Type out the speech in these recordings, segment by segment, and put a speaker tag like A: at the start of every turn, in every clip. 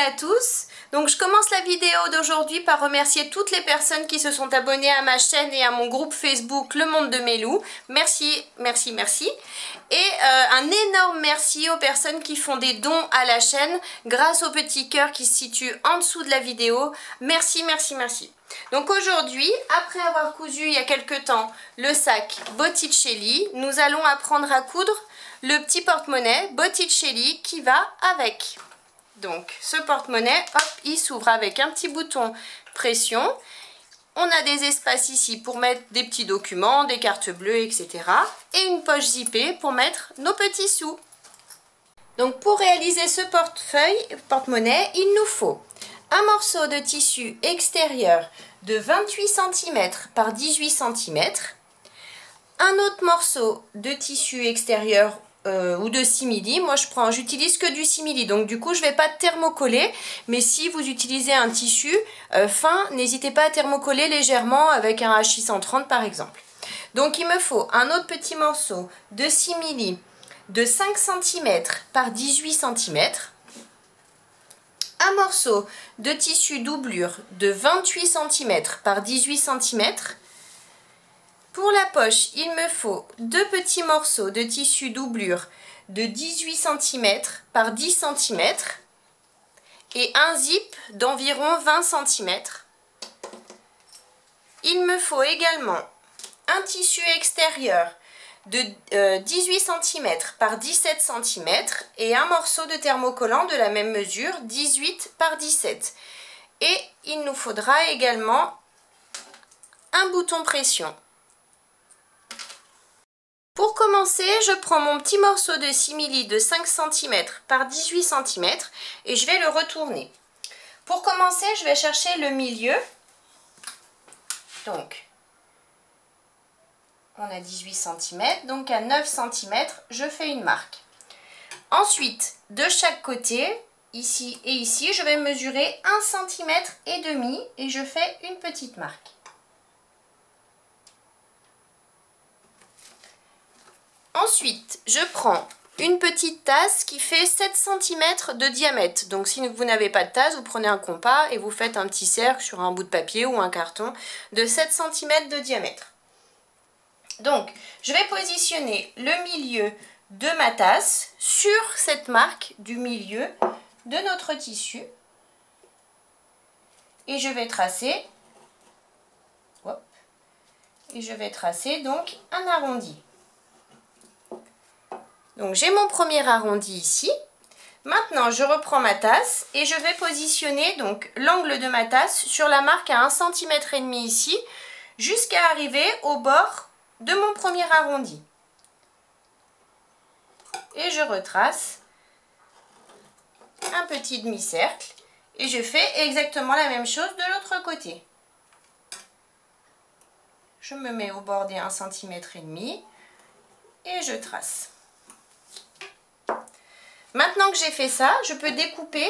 A: à tous. Donc je commence la vidéo d'aujourd'hui par remercier toutes les personnes qui se sont abonnées à ma chaîne et à mon groupe Facebook Le Monde de Mélou. Merci, merci, merci. Et un énorme merci aux personnes qui font des dons à la chaîne grâce au petit cœur qui se situe en dessous de la vidéo. Merci, merci, merci. Donc aujourd'hui, après avoir cousu il y a quelques temps le sac Botticelli, nous allons apprendre à coudre le petit porte-monnaie Botticelli qui va avec. Donc ce porte-monnaie, hop, il s'ouvre avec un petit bouton pression. On a des espaces ici pour mettre des petits documents, des cartes bleues, etc. Et une poche zippée pour mettre nos petits sous. Donc pour réaliser ce porte-monnaie, il nous faut un morceau de tissu extérieur de 28 cm par 18 cm, un autre morceau de tissu extérieur ou de simili. Moi j'utilise que du simili, donc du coup je ne vais pas thermocoller, mais si vous utilisez un tissu fin, n'hésitez pas à thermocoller légèrement avec un H 630 par exemple. Donc il me faut un autre petit morceau de simili de 5 cm par 18 cm, un morceau de tissu doublure de 28 cm par 18 cm. Pour la poche, il me faut deux petits morceaux de tissu doublure de 18 cm par 10 cm et un zip d'environ 20 cm. Il me faut également un tissu extérieur de 18 cm par 17 cm et un morceau de thermocollant de la même mesure, 18 par 17. Et il nous faudra également un bouton pression. Pour commencer, je prends mon petit morceau de simili de 5 cm par 18 cm et je vais le retourner. Pour commencer, je vais chercher le milieu. Donc, on a 18 cm, donc à 9 cm, je fais une marque. Ensuite, de chaque côté, ici et ici, je vais mesurer 1,5 cm et je fais une petite marque. Ensuite, je prends une petite tasse qui fait 7 cm de diamètre. Donc si vous n'avez pas de tasse, vous prenez un compas et vous faites un petit cercle sur un bout de papier ou un carton de 7 cm de diamètre. Donc, je vais positionner le milieu de ma tasse sur cette marque du milieu de notre tissu. Et je vais tracer, hop, et je vais tracer donc un arrondi. Donc j'ai mon premier arrondi ici. Maintenant je reprends ma tasse et je vais positionner donc l'angle de ma tasse sur la marque à 1,5 cm ici, jusqu'à arriver au bord de mon premier arrondi. Et je retrace un petit demi-cercle et je fais exactement la même chose de l'autre côté. Je me mets au bord des 1,5 cm et je trace. Maintenant que j'ai fait ça, je peux découper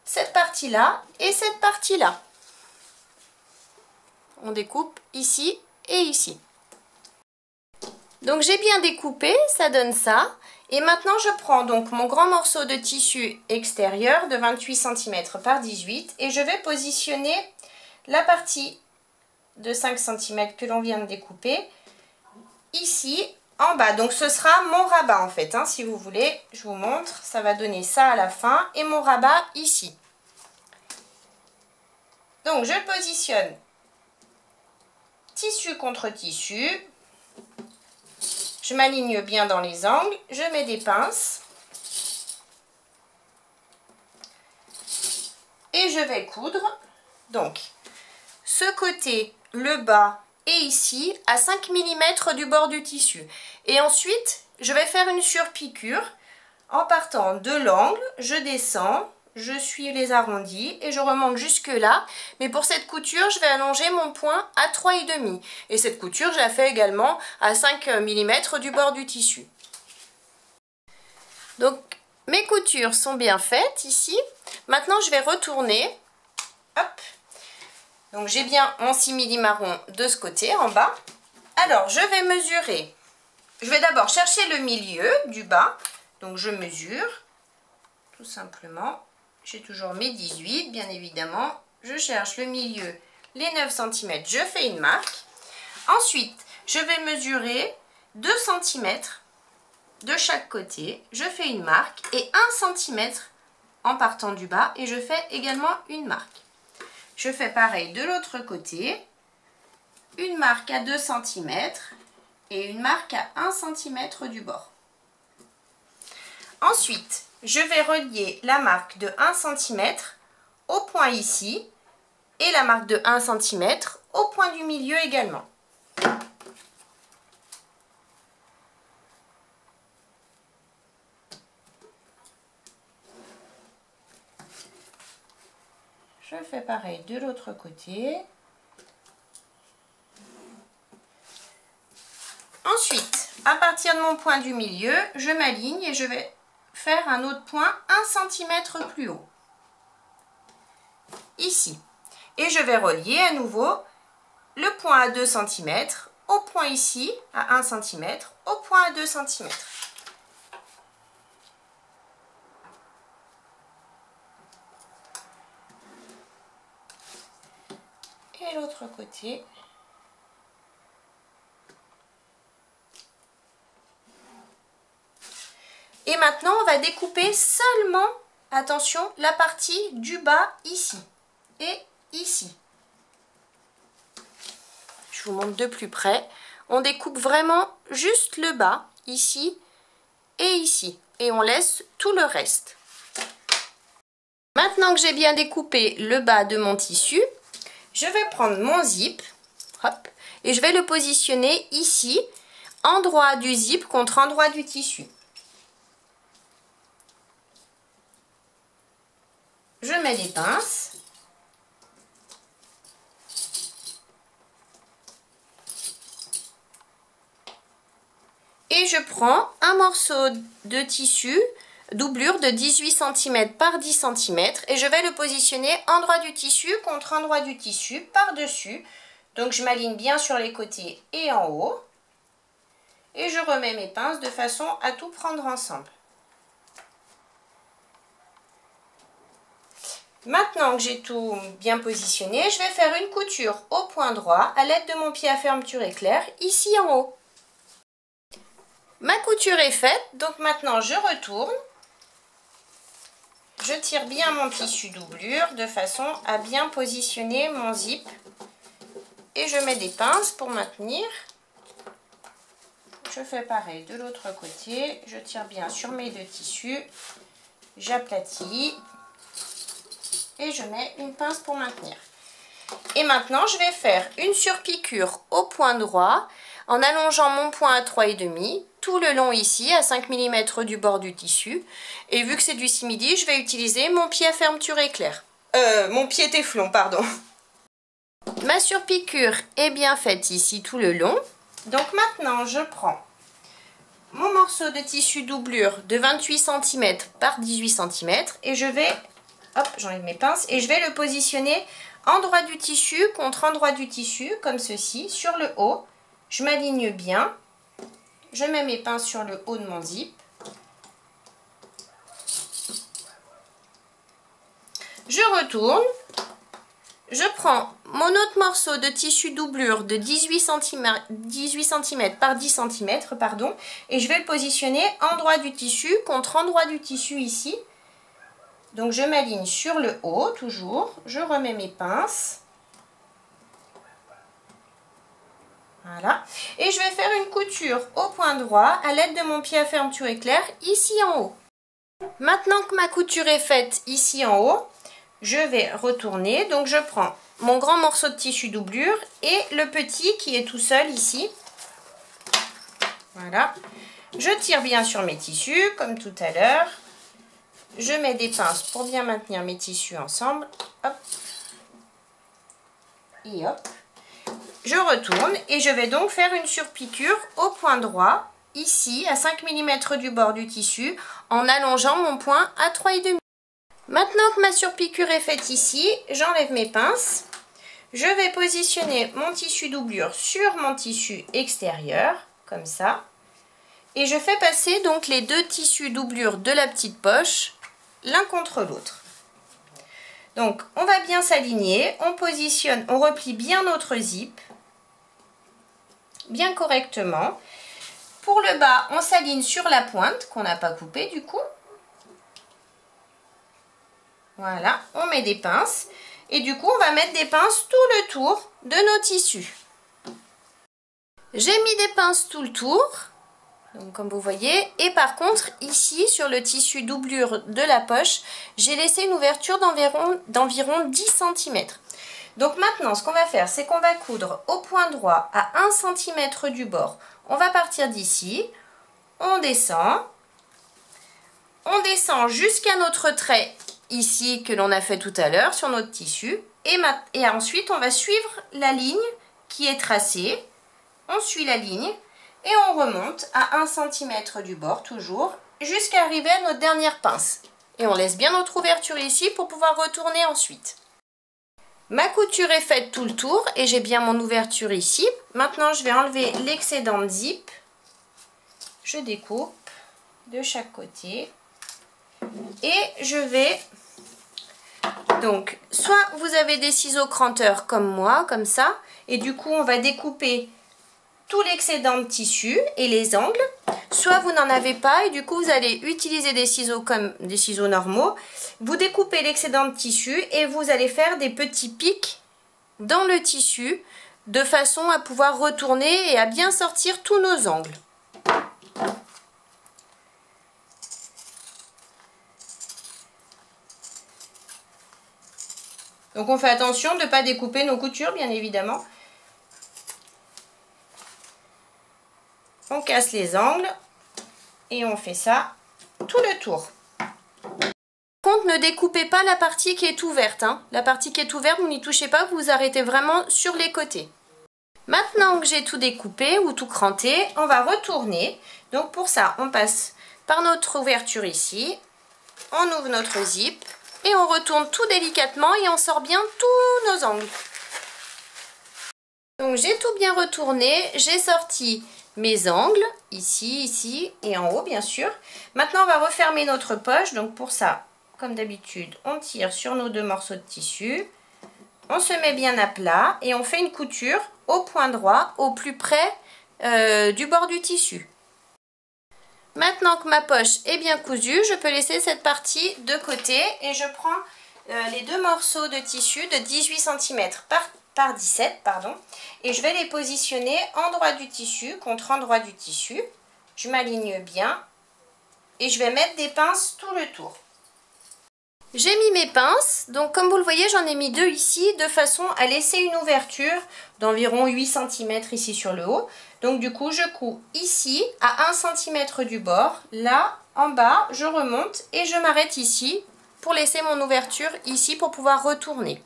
A: cette partie-là et cette partie-là. On découpe ici et ici. Donc j'ai bien découpé, ça donne ça. Et maintenant je prends donc mon grand morceau de tissu extérieur de 28 cm par 18 et je vais positionner la partie de 5 cm que l'on vient de découper ici en bas. Donc ce sera mon rabat en fait, hein, si vous voulez, je vous montre, ça va donner ça à la fin et mon rabat ici. Donc je positionne tissu contre tissu, je m'aligne bien dans les angles, je mets des pinces et je vais coudre donc ce côté, le bas et ici à 5 mm du bord du tissu. Et ensuite, je vais faire une surpiqûre en partant de l'angle, je descends, je suis les arrondis et je remonte jusque là. Mais pour cette couture, je vais allonger mon point à 3,5. Et cette couture, je la fais également à 5 mm du bord du tissu. Donc, mes coutures sont bien faites ici. Maintenant, je vais retourner. Hop. Donc j'ai bien mon simili marron de ce côté en bas. Alors je vais mesurer, je vais d'abord chercher le milieu du bas. Donc je mesure, tout simplement, j'ai toujours mes 18, bien évidemment. Je cherche le milieu, les 9 cm, je fais une marque. Ensuite, je vais mesurer 2 cm de chaque côté. Je fais une marque et 1 cm en partant du bas et je fais également une marque. Je fais pareil de l'autre côté. Une marque à 2 cm et une marque à 1 cm du bord. Ensuite, je vais relier la marque de 1 cm au point ici et la marque de 1 cm au point du milieu également. Je fais pareil de l'autre côté. Ensuite, à partir de mon point du milieu, je m'aligne et je vais faire un autre point 1 cm plus haut. Ici. Et je vais relier à nouveau le point à 2 cm au point ici à 1 cm au point à 2 cm. Et l'autre côté. Et maintenant, on va découper seulement, attention, la partie du bas ici et ici. Je vous montre de plus près. On découpe vraiment juste le bas, ici et ici. Et on laisse tout le reste. Maintenant que j'ai bien découpé le bas de mon tissu, je vais prendre mon zip, hop, et je vais le positionner ici, endroit du zip contre endroit du tissu. Je mets des pinces. Et je prends un morceau de tissu, doublure de 18 cm par 10 cm et je vais le positionner endroit du tissu contre endroit du tissu par-dessus. Donc je m'aligne bien sur les côtés et en haut. Et je remets mes pinces de façon à tout prendre ensemble. Maintenant que j'ai tout bien positionné, je vais faire une couture au point droit à l'aide de mon pied à fermeture éclair ici en haut. Ma couture est faite, donc maintenant je retourne. Je tire bien mon tissu doublure de façon à bien positionner mon zip. Et je mets des pinces pour maintenir. Je fais pareil de l'autre côté. Je tire bien sur mes deux tissus. J'aplatis. Et je mets une pince pour maintenir. Et maintenant, je vais faire une surpiqûre au point droit en allongeant mon point à 3,5 tout le long ici à 5 mm du bord du tissu. Et vu que c'est du simili, je vais utiliser mon pied à fermeture éclair. Mon pied téflon, pardon. Ma surpiqûre est bien faite ici tout le long. Donc maintenant, je prends mon morceau de tissu doublure de 28 cm par 18 cm et je vais... Hop, j'enlève mes pinces et je vais le positionner endroit du tissu contre endroit du tissu, comme ceci, sur le haut. Je m'aligne bien. Je mets mes pinces sur le haut de mon zip. Je retourne. Je prends mon autre morceau de tissu doublure de 18 cm par 10 cm, pardon, et je vais le positionner endroit du tissu contre endroit du tissu ici. Donc je m'aligne sur le haut, toujours, je remets mes pinces. Voilà. Et je vais faire une couture au point droit à l'aide de mon pied à fermeture éclair ici en haut. Maintenant que ma couture est faite ici en haut, je vais retourner. Donc je prends mon grand morceau de tissu doublure et le petit qui est tout seul ici. Voilà. Je tire bien sur mes tissus comme tout à l'heure. Je mets des pinces pour bien maintenir mes tissus ensemble. Hop. Et hop. Je retourne et je vais donc faire une surpiqûre au point droit, ici, à 5 mm du bord du tissu, en allongeant mon point à 3,5. Maintenant que ma surpiqûre est faite ici, j'enlève mes pinces. Je vais positionner mon tissu doublure sur mon tissu extérieur, comme ça. Et je fais passer donc les deux tissus doublure de la petite poche l'un contre l'autre. Donc on va bien s'aligner, on positionne, on replie bien notre zip, bien correctement. Pour le bas, on s'aligne sur la pointe qu'on n'a pas coupée du coup. Voilà, on met des pinces. Et du coup, on va mettre des pinces tout le tour de nos tissus. J'ai mis des pinces tout le tour, donc comme vous voyez. Et par contre, ici, sur le tissu doublure de la poche, j'ai laissé une ouverture d'environ 10 cm. Donc maintenant, ce qu'on va faire, c'est qu'on va coudre au point droit à 1 cm du bord. On va partir d'ici, on descend jusqu'à notre trait ici que l'on a fait tout à l'heure sur notre tissu. Et ensuite, on va suivre la ligne qui est tracée. On suit la ligne et on remonte à 1 cm du bord toujours jusqu'à arriver à notre dernière pince. Et on laisse bien notre ouverture ici pour pouvoir retourner ensuite. Ma couture est faite tout le tour et j'ai bien mon ouverture ici. Maintenant, je vais enlever l'excédent de zip. Je découpe de chaque côté. Et je vais... Donc, soit vous avez des ciseaux cranteurs comme moi, comme ça. Et du coup, on va découper tout l'excédent de tissu et les angles. Soit vous n'en avez pas et du coup, vous allez utiliser des ciseaux comme des ciseaux normaux. Vous découpez l'excédent de tissu et vous allez faire des petits pics dans le tissu de façon à pouvoir retourner et à bien sortir tous nos angles. Donc on fait attention de ne pas découper nos coutures, bien évidemment. On casse les angles et on fait ça tout le tour. Par contre, ne découpez pas la partie qui est ouverte. La partie qui est ouverte, vous n'y touchez pas, vous vous arrêtez vraiment sur les côtés. Maintenant que j'ai tout découpé ou tout cranté, on va retourner. Donc pour ça, on passe par notre ouverture ici, on ouvre notre zip. Et on retourne tout délicatement et on sort bien tous nos angles. Donc j'ai tout bien retourné, j'ai sorti mes angles, ici, ici et en haut bien sûr. Maintenant on va refermer notre poche, donc pour ça, comme d'habitude, on tire sur nos deux morceaux de tissu. On se met bien à plat et on fait une couture au point droit, au plus près du bord du tissu. Maintenant que ma poche est bien cousue, je peux laisser cette partie de côté et je prends les deux morceaux de tissu de 18 cm par 17 et je vais les positionner endroit du tissu contre endroit du tissu. Je m'aligne bien et je vais mettre des pinces tout le tour. J'ai mis mes pinces, donc comme vous le voyez, j'en ai mis deux ici de façon à laisser une ouverture d'environ 8 cm ici sur le haut. Donc du coup, je couds ici à 1 cm du bord. Là, en bas, je remonte et je m'arrête ici pour laisser mon ouverture ici pour pouvoir retourner.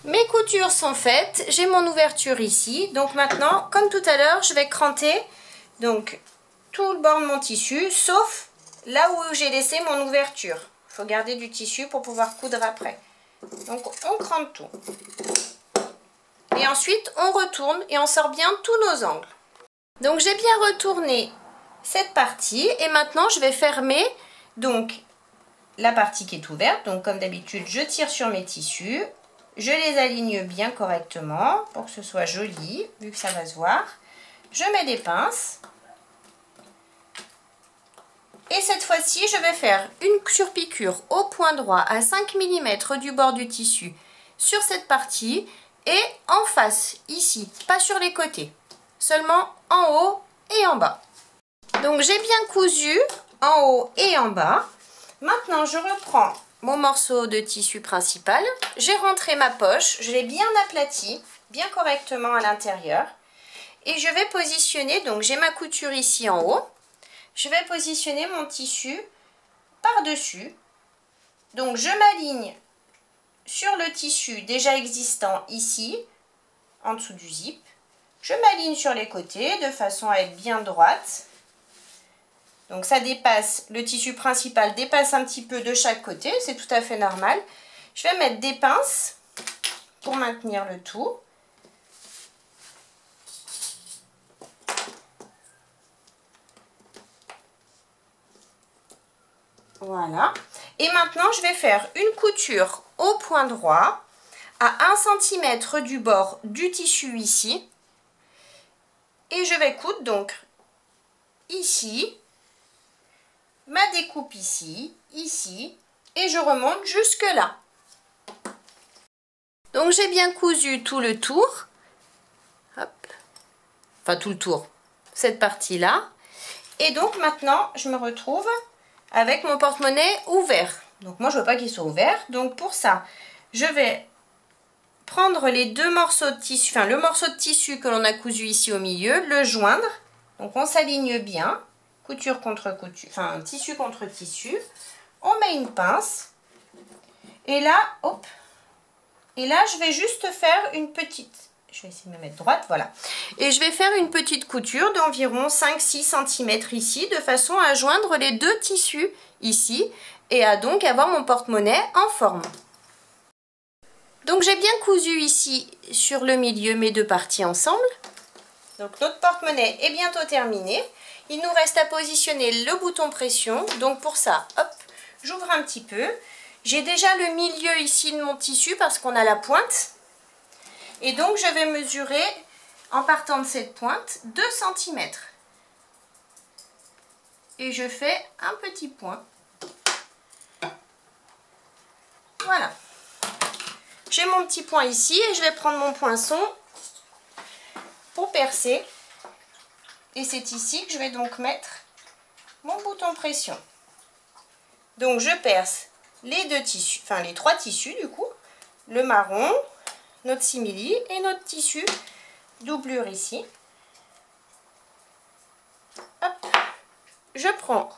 A: Mes coutures sont faites, j'ai mon ouverture ici. Donc maintenant, comme tout à l'heure, je vais cranter donc tout le bord de mon tissu, sauf là où j'ai laissé mon ouverture. Il faut garder du tissu pour pouvoir coudre après. Donc on crante tout. Et ensuite on retourne et on sort bien tous nos angles. Donc j'ai bien retourné cette partie et maintenant je vais fermer donc la partie qui est ouverte. Donc comme d'habitude je tire sur mes tissus, je les aligne bien correctement pour que ce soit joli vu que ça va se voir. Je mets des pinces. Et cette fois-ci, je vais faire une surpiqûre au point droit à 5 mm du bord du tissu sur cette partie et en face, ici, pas sur les côtés, seulement en haut et en bas. Donc j'ai bien cousu en haut et en bas. Maintenant, je reprends mon morceau de tissu principal. J'ai rentré ma poche, je l'ai bien aplatie, bien correctement à l'intérieur. Et je vais positionner, donc j'ai ma couture ici en haut. Je vais positionner mon tissu par-dessus. Donc je m'aligne sur le tissu déjà existant ici, en dessous du zip. Je m'aligne sur les côtés de façon à être bien droite. Donc ça dépasse, le tissu principal dépasse un petit peu de chaque côté, c'est tout à fait normal. Je vais mettre des pinces pour maintenir le tout. Voilà. Et maintenant, je vais faire une couture au point droit à 1 cm du bord du tissu ici. Et je vais coudre donc ici, ma découpe ici, ici, et je remonte jusque là. Donc j'ai bien cousu tout le tour. Hop. Enfin tout le tour, cette partie-là. Et donc maintenant, je me retrouve avec mon porte-monnaie ouvert. Donc moi, je veux pas qu'il soit ouvert. Donc pour ça, je vais prendre les deux morceaux de tissu, enfin le morceau de tissu que l'on a cousu ici au milieu, le joindre. Donc on s'aligne bien, couture contre couture, enfin tissu contre tissu. On met une pince. Et là, hop. Et là, je vais juste faire une petite... Je vais essayer de me mettre droite, voilà. Et je vais faire une petite couture d'environ 5-6 cm ici, de façon à joindre les deux tissus ici, et à donc avoir mon porte-monnaie en forme. Donc j'ai bien cousu ici, sur le milieu, mes deux parties ensemble. Donc notre porte-monnaie est bientôt terminé. Il nous reste à positionner le bouton pression. Donc pour ça, hop, j'ouvre un petit peu. J'ai déjà le milieu ici de mon tissu parce qu'on a la pointe. Et donc je vais mesurer, en partant de cette pointe, 2 cm. Et je fais un petit point. Voilà. J'ai mon petit point ici et je vais prendre mon poinçon pour percer. Et c'est ici que je vais donc mettre mon bouton pression. Donc je perce les deux tissus, enfin les trois tissus du coup, le marron, notre simili et notre tissu doublure ici. Hop. Je prends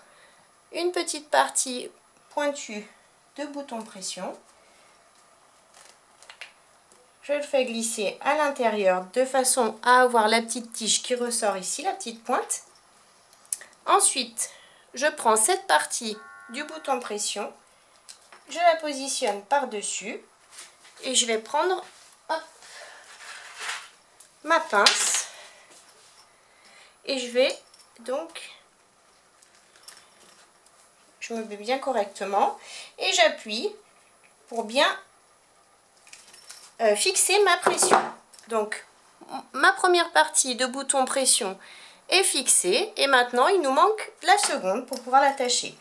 A: une petite partie pointue de bouton pression. Je le fais glisser à l'intérieur de façon à avoir la petite tige qui ressort ici, la petite pointe. Ensuite, je prends cette partie du bouton pression, je la positionne par-dessus et je vais prendre hop, ma pince et je vais donc, je me mets bien correctement et j'appuie pour bien fixer ma pression. Donc ma première partie de bouton pression est fixée et maintenant il nous manque la seconde pour pouvoir l'attacher.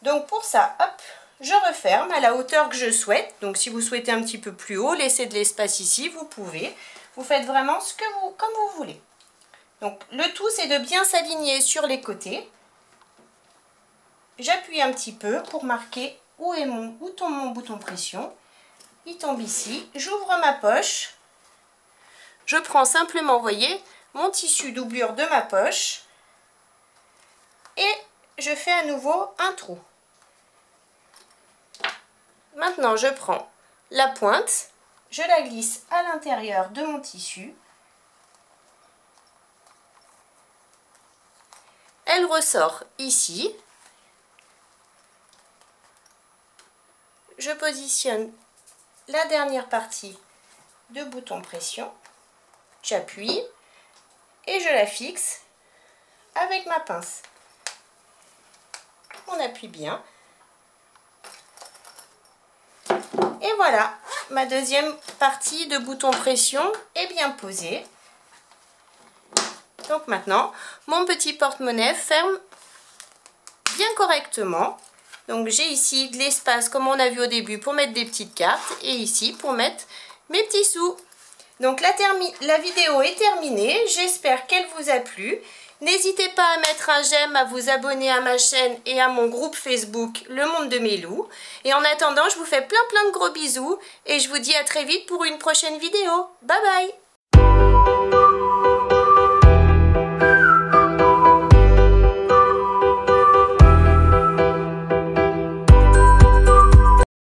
A: Donc pour ça, hop, je referme à la hauteur que je souhaite. Donc si vous souhaitez un petit peu plus haut, laissez de l'espace ici, vous pouvez. Vous faites vraiment ce que comme vous voulez. Donc le tout c'est de bien s'aligner sur les côtés. J'appuie un petit peu pour marquer où tombe mon bouton pression. Il tombe ici, j'ouvre ma poche, je prends simplement, vous voyez, mon tissu doublure de ma poche et je fais à nouveau un trou. Maintenant, je prends la pointe, je la glisse à l'intérieur de mon tissu. Elle ressort ici. Je positionne la dernière partie de bouton pression, j'appuie et je la fixe avec ma pince. On appuie bien. Et voilà, ma deuxième partie de bouton pression est bien posée. Donc maintenant, mon petit porte-monnaie ferme bien correctement. Donc j'ai ici de l'espace comme on a vu au début pour mettre des petites cartes et ici pour mettre mes petits sous. Donc la vidéo est terminée, j'espère qu'elle vous a plu. N'hésitez pas à mettre un j'aime, à vous abonner à ma chaîne et à mon groupe Facebook Le Monde de Mélou. Et en attendant, je vous fais plein de gros bisous et je vous dis à très vite pour une prochaine vidéo. Bye bye!